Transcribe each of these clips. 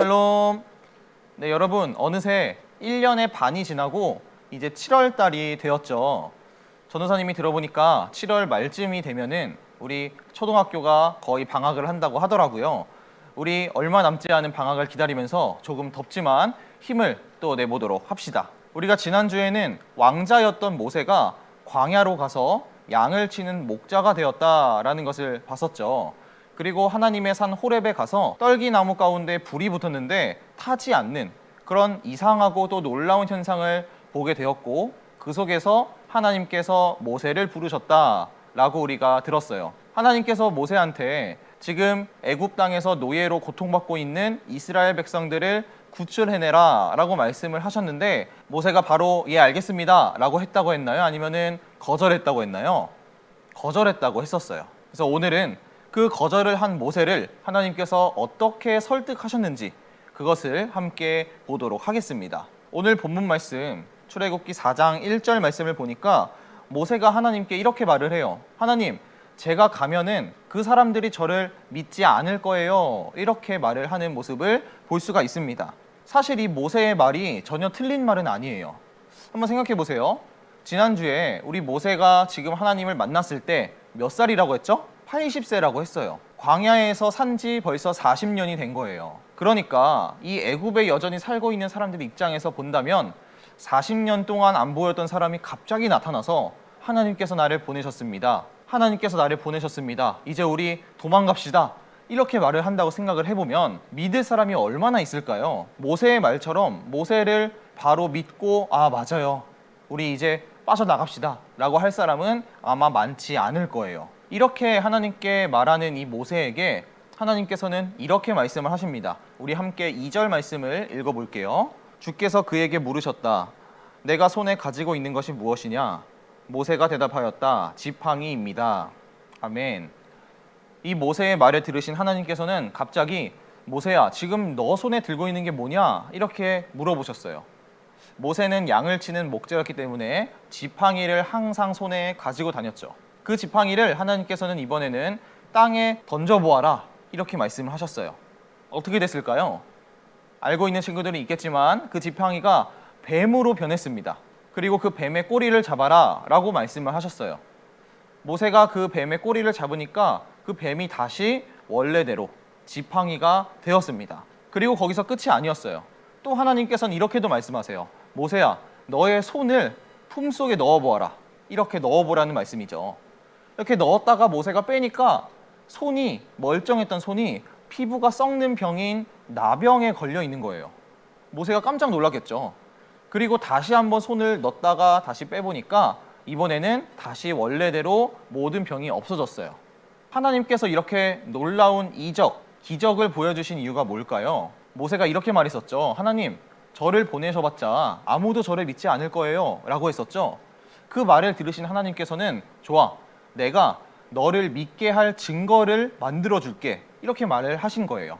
샬롬. 네, 여러분, 어느새 1년의 반이 지나고 이제 7월 달이 되었죠. 전도사님이 들어보니까 7월 말쯤이 되면은 우리 초등학교가 거의 방학을 한다고 하더라고요. 우리 얼마 남지 않은 방학을 기다리면서 조금 덥지만 힘을 또 내보도록 합시다. 우리가 지난주에는 왕자였던 모세가 광야로 가서 양을 치는 목자가 되었다라는 것을 봤었죠. 그리고 하나님의 산 호렙에 가서 떨기나무 가운데 불이 붙었는데 타지 않는 그런 이상하고 또 놀라운 현상을 보게 되었고, 그 속에서 하나님께서 모세를 부르셨다라고 우리가 들었어요. 하나님께서 모세한테 지금 애굽 땅에서 노예로 고통받고 있는 이스라엘 백성들을 구출해내라 라고 말씀을 하셨는데, 모세가 바로 예 알겠습니다 라고 했다고 했나요? 아니면은 거절했다고 했나요? 거절했다고 했었어요. 그래서 오늘은 그 거절을 한 모세를 하나님께서 어떻게 설득하셨는지 그것을 함께 보도록 하겠습니다. 오늘 본문 말씀 출애굽기 4장 1절 말씀을 보니까 모세가 하나님께 이렇게 말을 해요. 하나님, 제가 가면은 그 사람들이 저를 믿지 않을 거예요. 이렇게 말을 하는 모습을 볼 수가 있습니다. 사실 이 모세의 말이 전혀 틀린 말은 아니에요. 한번 생각해 보세요. 지난주에 우리 모세가 지금 하나님을 만났을 때 몇 살이라고 했죠? 80세라고 했어요. 광야에서 산지 벌써 40년이 된 거예요. 그러니까 이 애굽에 여전히 살고 있는 사람들 입장에서 본다면 40년 동안 안 보였던 사람이 갑자기 나타나서 하나님께서 나를 보내셨습니다. 하나님께서 나를 보내셨습니다. 이제 우리 도망갑시다. 이렇게 말을 한다고 생각을 해보면 믿을 사람이 얼마나 있을까요? 모세의 말처럼 모세를 바로 믿고 아 맞아요. 우리 이제 빠져나갑시다 라고 할 사람은 아마 많지 않을 거예요. 이렇게 하나님께 말하는 이 모세에게 하나님께서는 이렇게 말씀을 하십니다. 우리 함께 2절 말씀을 읽어볼게요. 주께서 그에게 물으셨다. 내가 손에 가지고 있는 것이 무엇이냐? 모세가 대답하였다. 지팡이입니다. 아멘. 이 모세의 말을 들으신 하나님께서는 갑자기 모세야, 지금 너 손에 들고 있는 게 뭐냐? 이렇게 물어보셨어요. 모세는 양을 치는 목자였기 때문에 지팡이를 항상 손에 가지고 다녔죠. 그 지팡이를 하나님께서는 이번에는 땅에 던져보아라 이렇게 말씀을 하셨어요. 어떻게 됐을까요? 알고 있는 친구들은 있겠지만 그 지팡이가 뱀으로 변했습니다. 그리고 그 뱀의 꼬리를 잡아라 라고 말씀을 하셨어요. 모세가 그 뱀의 꼬리를 잡으니까 그 뱀이 다시 원래대로 지팡이가 되었습니다. 그리고 거기서 끝이 아니었어요. 또 하나님께서는 이렇게도 말씀하세요. 모세야, 너의 손을 품속에 넣어보아라. 이렇게 넣어보라는 말씀이죠. 이렇게 넣었다가 모세가 빼니까 손이, 멀쩡했던 손이 피부가 썩는 병인 나병에 걸려 있는 거예요. 모세가 깜짝 놀랐겠죠. 그리고 다시 한번 손을 넣었다가 다시 빼보니까 이번에는 다시 원래대로 모든 병이 없어졌어요. 하나님께서 이렇게 놀라운 이적, 기적을 보여주신 이유가 뭘까요? 모세가 이렇게 말했었죠. 하나님, 저를 보내셔봤자 아무도 저를 믿지 않을 거예요 라고 했었죠. 그 말을 들으신 하나님께서는 좋아, 내가 너를 믿게 할 증거를 만들어 줄게 이렇게 말을 하신 거예요.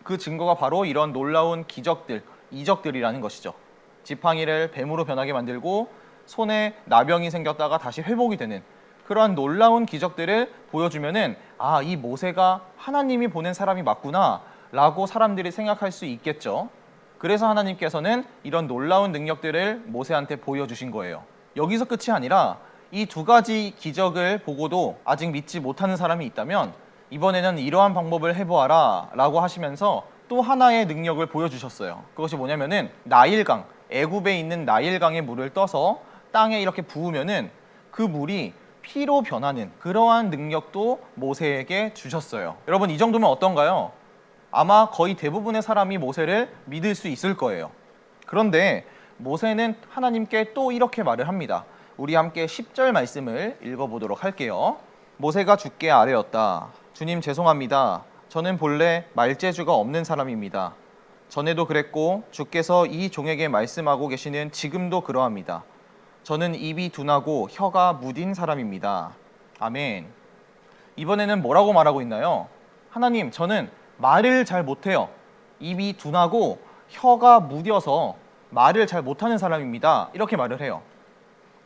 그 증거가 바로 이런 놀라운 기적들, 이적들이라는 것이죠. 지팡이를 뱀으로 변하게 만들고 손에 나병이 생겼다가 다시 회복이 되는 그러한 놀라운 기적들을 보여주면은 아, 이 모세가 하나님이 보낸 사람이 맞구나 라고 사람들이 생각할 수 있겠죠. 그래서 하나님께서는 이런 놀라운 능력들을 모세한테 보여주신 거예요. 여기서 끝이 아니라 이 두 가지 기적을 보고도 아직 믿지 못하는 사람이 있다면 이번에는 이러한 방법을 해보아라 라고 하시면서 또 하나의 능력을 보여주셨어요. 그것이 뭐냐면은 나일강, 애굽에 있는 나일강의 물을 떠서 땅에 이렇게 부으면은 그 물이 피로 변하는 그러한 능력도 모세에게 주셨어요. 여러분, 이 정도면 어떤가요? 아마 거의 대부분의 사람이 모세를 믿을 수 있을 거예요. 그런데 모세는 하나님께 또 이렇게 말을 합니다. 우리 함께 10절 말씀을 읽어보도록 할게요. 모세가 주께 아뢰었다. 주님 죄송합니다. 저는 본래 말재주가 없는 사람입니다. 전에도 그랬고 주께서 이 종에게 말씀하고 계시는 지금도 그러합니다. 저는 입이 둔하고 혀가 무딘 사람입니다. 아멘. 이번에는 뭐라고 말하고 있나요? 하나님, 저는 말을 잘 못해요. 입이 둔하고 혀가 무뎌서 말을 잘 못하는 사람입니다. 이렇게 말을 해요.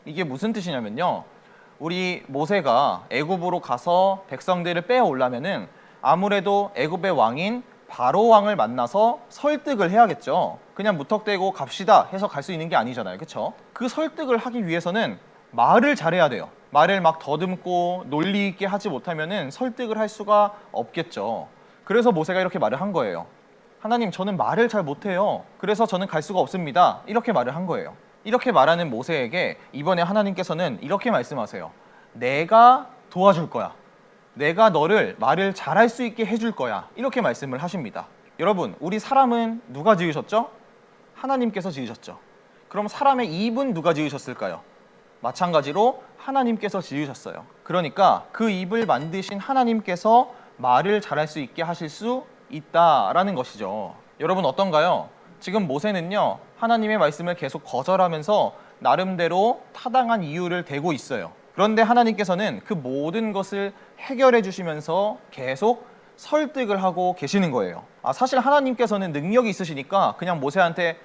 이게 무슨 뜻이냐면요, 우리 모세가 애굽으로 가서 백성들을 빼어오려면은 아무래도 애굽의 왕인 바로 왕을 만나서 설득을 해야겠죠. 그냥 무턱대고 갑시다 해서 갈 수 있는 게 아니잖아요. 그렇죠? 그 설득을 하기 위해서는 말을 잘해야 돼요. 말을 막 더듬고 논리 있게 하지 못하면은 설득을 할 수가 없겠죠. 그래서 모세가 이렇게 말을 한 거예요. 하나님, 저는 말을 잘 못해요. 그래서 저는 갈 수가 없습니다. 이렇게 말을 한 거예요. 이렇게 말하는 모세에게 이번에 하나님께서는 이렇게 말씀하세요. 내가 도와줄 거야. 내가 너를 말을 잘할 수 있게 해줄 거야. 이렇게 말씀을 하십니다. 여러분, 우리 사람은 누가 지으셨죠? 하나님께서 지으셨죠. 그럼 사람의 입은 누가 지으셨을까요? 마찬가지로 하나님께서 지으셨어요. 그러니까 그 입을 만드신 하나님께서 말을 잘할 수 있게 하실 수 있다라는 것이죠. 여러분 어떤가요? 지금 모세는요, 하나님의 말씀을 계속 거절하면서 나름대로 타당한 이유를 대고 있어요. 그런데 하나님께서는 그 모든 것을 해결해 주시면서 계속 설득을 하고 계시는 거예요. 사실 하나님께서는 능력이 있으시니까 그냥 모세한테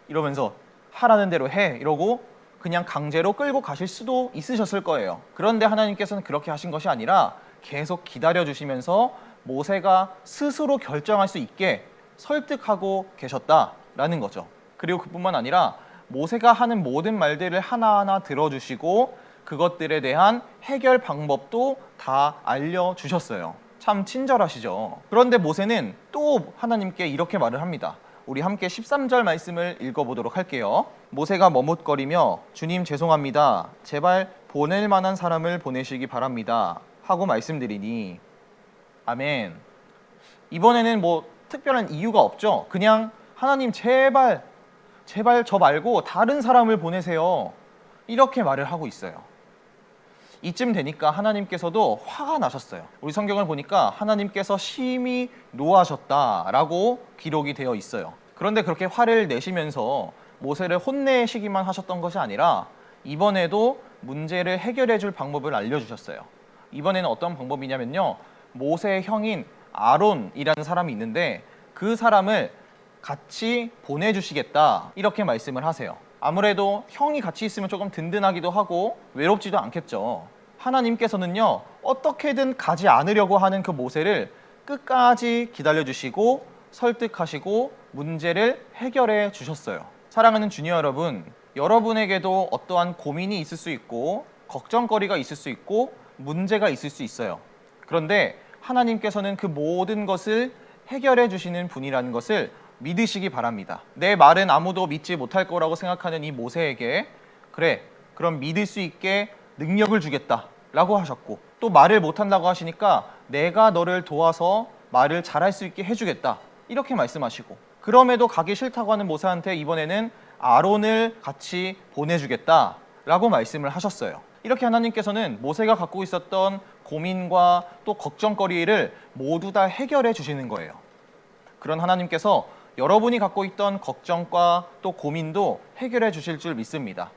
이러면서 하라는 대로 해 이러고 그냥 강제로 끌고 가실 수도 있으셨을 거예요. 그런데 하나님께서는 그렇게 하신 것이 아니라 계속 기다려 주시면서 모세가 스스로 결정할 수 있게 설득하고 계셨다라는 거죠. 그리고 그뿐만 아니라 모세가 하는 모든 말들을 하나하나 들어주시고 그것들에 대한 해결 방법도 다 알려주셨어요. 참 친절하시죠. 그런데 모세는 또 하나님께 이렇게 말을 합니다. 우리 함께 13절 말씀을 읽어보도록 할게요. 모세가 머뭇거리며 주님 죄송합니다. 제발 보낼 만한 사람을 보내시기 바랍니다. 하고 말씀드리니 아멘. 이번에는 뭐 특별한 이유가 없죠. 그냥 하나님 제발 저 말고 다른 사람을 보내세요. 이렇게 말을 하고 있어요. 이쯤 되니까 하나님께서도 화가 나셨어요. 우리 성경을 보니까 하나님께서 심히 노하셨다라고 기록이 되어 있어요. 그런데 그렇게 화를 내시면서 모세를 혼내시기만 하셨던 것이 아니라 이번에도 문제를 해결해 줄 방법을 알려주셨어요. 이번에는 어떤 방법이냐면요, 모세의 형인 아론이라는 사람이 있는데 그 사람을 같이 보내주시겠다 이렇게 말씀을 하세요. 아무래도 형이 같이 있으면 조금 든든하기도 하고 외롭지도 않겠죠. 하나님께서는요, 어떻게든 가지 않으려고 하는 그 모세를 끝까지 기다려주시고 설득하시고 문제를 해결해 주셨어요. 사랑하는 주니어 여러분, 여러분에게도 어떠한 고민이 있을 수 있고 걱정거리가 있을 수 있고 문제가 있을 수 있어요. 그런데 하나님께서는 그 모든 것을 해결해 주시는 분이라는 것을 믿으시기 바랍니다. 내 말은 아무도 믿지 못할 거라고 생각하는 이 모세에게 그래, 그럼 믿을 수 있게 능력을 주겠다 라고 하셨고, 또 말을 못한다고 하시니까 내가 너를 도와서 말을 잘할 수 있게 해주겠다 이렇게 말씀하시고, 그럼에도 가기 싫다고 하는 모세한테 이번에는 아론을 같이 보내주겠다 라고 말씀을 하셨어요. 이렇게 하나님께서는 모세가 갖고 있었던 고민과 또 걱정거리를 모두 다 해결해 주시는 거예요. 그런 하나님께서 여러분이 갖고 있던 걱정과 또 고민도 해결해 주실 줄 믿습니다.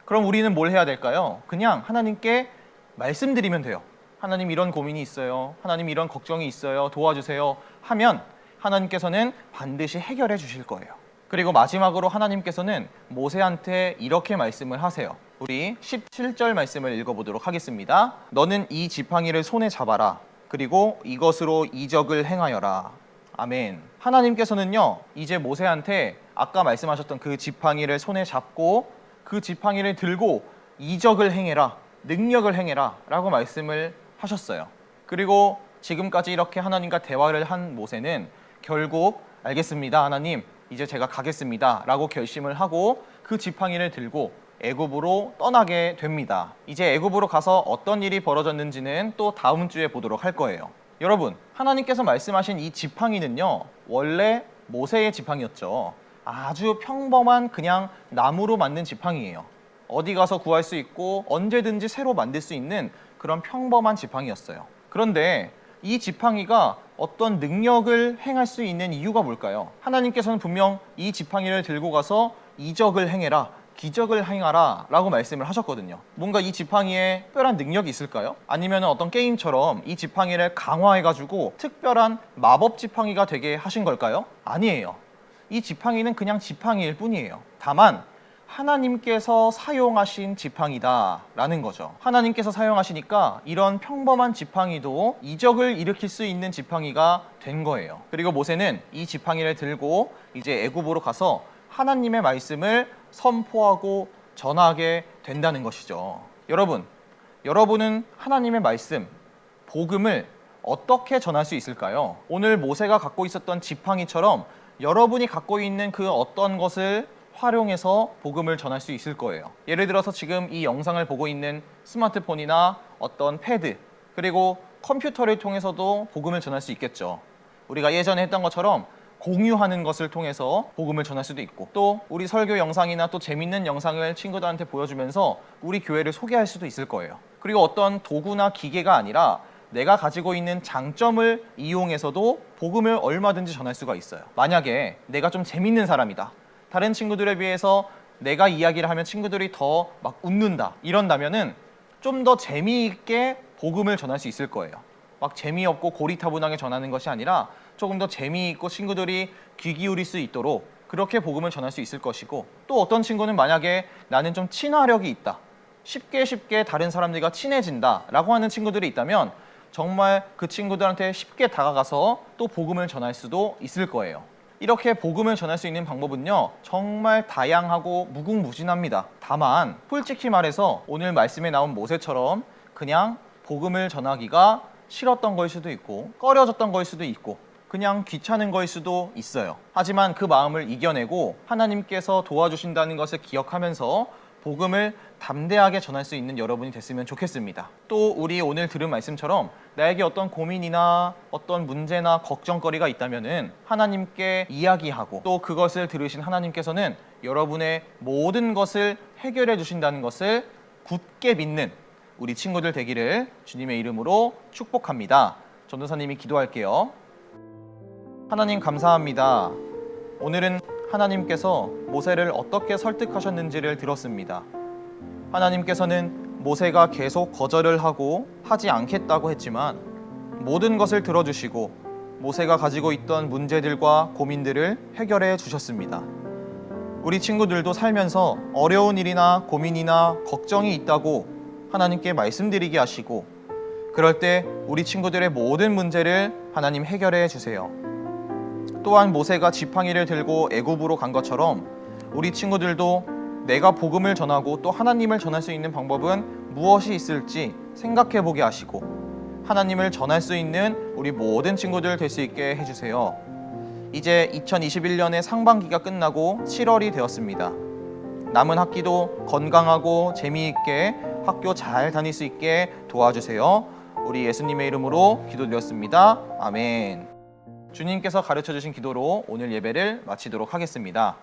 그럼 우리는 뭘 해야 될까요? 그냥 하나님께 말씀드리면 돼요. 하나님, 이런 고민이 있어요. 하나님, 이런 걱정이 있어요. 도와주세요 하면 하나님께서는 반드시 해결해 주실 거예요. 그리고 마지막으로 하나님께서는 모세한테 이렇게 말씀을 하세요. 우리 17절 말씀을 읽어보도록 하겠습니다. 너는 이 지팡이를 손에 잡아라. 그리고 이것으로 이적을 행하여라. 아멘. 하나님께서는요, 이제 모세한테 아까 말씀하셨던 그 지팡이를 손에 잡고 그 지팡이를 들고 이적을 행해라, 능력을 행해라 라고 말씀을 하셨어요. 그리고 지금까지 이렇게 하나님과 대화를 한 모세는 결국 알겠습니다, 하나님, 이제 제가 가겠습니다 라고 결심을 하고 그 지팡이를 들고 애굽으로 떠나게 됩니다. 이제 애굽으로 가서 어떤 일이 벌어졌는지는 또 다음 주에 보도록 할 거예요. 여러분, 하나님께서 말씀하신 이 지팡이는요, 원래 모세의 지팡이였죠. 아주 평범한 그냥 나무로 만든 지팡이에요. 어디 가서 구할 수 있고 언제든지 새로 만들 수 있는 그런 평범한 지팡이였어요. 그런데 이 지팡이가 어떤 능력을 행할 수 있는 이유가 뭘까요? 하나님께서는 분명 이 지팡이를 들고 가서 이적을 행해라, 기적을 행하라 라고 말씀을 하셨거든요. 뭔가 이 지팡이에 특별한 능력이 있을까요? 아니면 어떤 게임처럼 이 지팡이를 강화해가지고 특별한 마법 지팡이가 되게 하신 걸까요? 아니에요. 이 지팡이는 그냥 지팡이일 뿐이에요. 다만 하나님께서 사용하신 지팡이다라는 거죠. 하나님께서 사용하시니까 이런 평범한 지팡이도 이적을 일으킬 수 있는 지팡이가 된 거예요. 그리고 모세는 이 지팡이를 들고 이제 애굽으로 가서 하나님의 말씀을 선포하고 전하게 된다는 것이죠. 여러분은 하나님의 말씀, 복음을 어떻게 전할 수 있을까요? 오늘 모세가 갖고 있었던 지팡이처럼 여러분이 갖고 있는 그 어떤 것을 활용해서 복음을 전할 수 있을 거예요. 예를 들어서 지금 이 영상을 보고 있는 스마트폰이나 어떤 패드, 그리고 컴퓨터를 통해서도 복음을 전할 수 있겠죠. 우리가 예전에 했던 것처럼 공유하는 것을 통해서 복음을 전할 수도 있고, 또 우리 설교 영상이나 또 재밌는 영상을 친구들한테 보여주면서 우리 교회를 소개할 수도 있을 거예요. 그리고 어떤 도구나 기계가 아니라 내가 가지고 있는 장점을 이용해서도 복음을 얼마든지 전할 수가 있어요. 만약에 내가 좀 재밌는 사람이다, 다른 친구들에 비해서 내가 이야기를 하면 친구들이 더 막 웃는다, 이런다면은 좀 더 재미있게 복음을 전할 수 있을 거예요. 막 재미없고 고리타분하게 전하는 것이 아니라 조금 더 재미있고 친구들이 귀 기울일 수 있도록 그렇게 복음을 전할 수 있을 것이고, 또 어떤 친구는 만약에 나는 좀 친화력이 있다, 쉽게 다른 사람들과 친해진다 라고 하는 친구들이 있다면 정말 그 친구들한테 쉽게 다가가서 또 복음을 전할 수도 있을 거예요. 이렇게 복음을 전할 수 있는 방법은요, 정말 다양하고 무궁무진합니다. 다만 솔직히 말해서 오늘 말씀에 나온 모세처럼 그냥 복음을 전하기가 싫었던 걸 수도 있고, 꺼려졌던 걸 수도 있고, 그냥 귀찮은 걸 수도 있어요. 하지만 그 마음을 이겨내고 하나님께서 도와주신다는 것을 기억하면서 복음을 담대하게 전할 수 있는 여러분이 됐으면 좋겠습니다. 또 우리 오늘 들은 말씀처럼 나에게 어떤 고민이나 어떤 문제나 걱정거리가 있다면은 하나님께 이야기하고, 또 그것을 들으신 하나님께서는 여러분의 모든 것을 해결해 주신다는 것을 굳게 믿는 우리 친구들 되기를 주님의 이름으로 축복합니다. 전도사님이 기도할게요. 하나님 감사합니다. 오늘은 하나님께서 모세를 어떻게 설득하셨는지를 들었습니다. 하나님께서는 모세가 계속 거절을 하고 하지 않겠다고 했지만 모든 것을 들어주시고 모세가 가지고 있던 문제들과 고민들을 해결해 주셨습니다. 우리 친구들도 살면서 어려운 일이나 고민이나 걱정이 있다고 하나님께 말씀드리게 하시고, 그럴 때 우리 친구들의 모든 문제를 하나님 해결해 주세요. 또한 모세가 지팡이를 들고 애굽으로 간 것처럼 우리 친구들도 내가 복음을 전하고 또 하나님을 전할 수 있는 방법은 무엇이 있을지 생각해 보게 하시고 하나님을 전할 수 있는 우리 모든 친구들 될 수 있게 해주세요. 이제 2021년의 상반기가 끝나고 7월이 되었습니다. 남은 학기도 건강하고 재미있게 학교 잘 다닐 수 있게 도와주세요. 우리 예수님의 이름으로 기도드렸습니다. 아멘. 주님께서 가르쳐주신 기도로 오늘 예배를 마치도록 하겠습니다.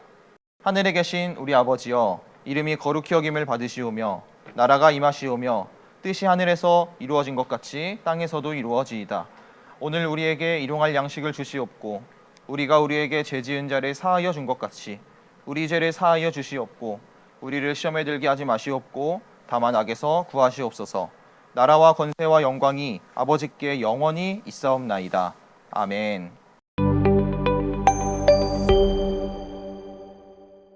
하늘에 계신 우리 아버지여, 이름이 거룩히 여김을 받으시오며 나라가 임하시오며 뜻이 하늘에서 이루어진 것 같이 땅에서도 이루어지이다. 오늘 우리에게 일용할 양식을 주시옵고 우리가 우리에게 죄 지은 자를 사하여 준 것 같이 우리 죄를 사하여 주시옵고 우리를 시험에 들게 하지 마시옵고 다만 악에서 구하시옵소서. 나라와 권세와 영광이 아버지께 영원히 있사옵나이다. 아멘.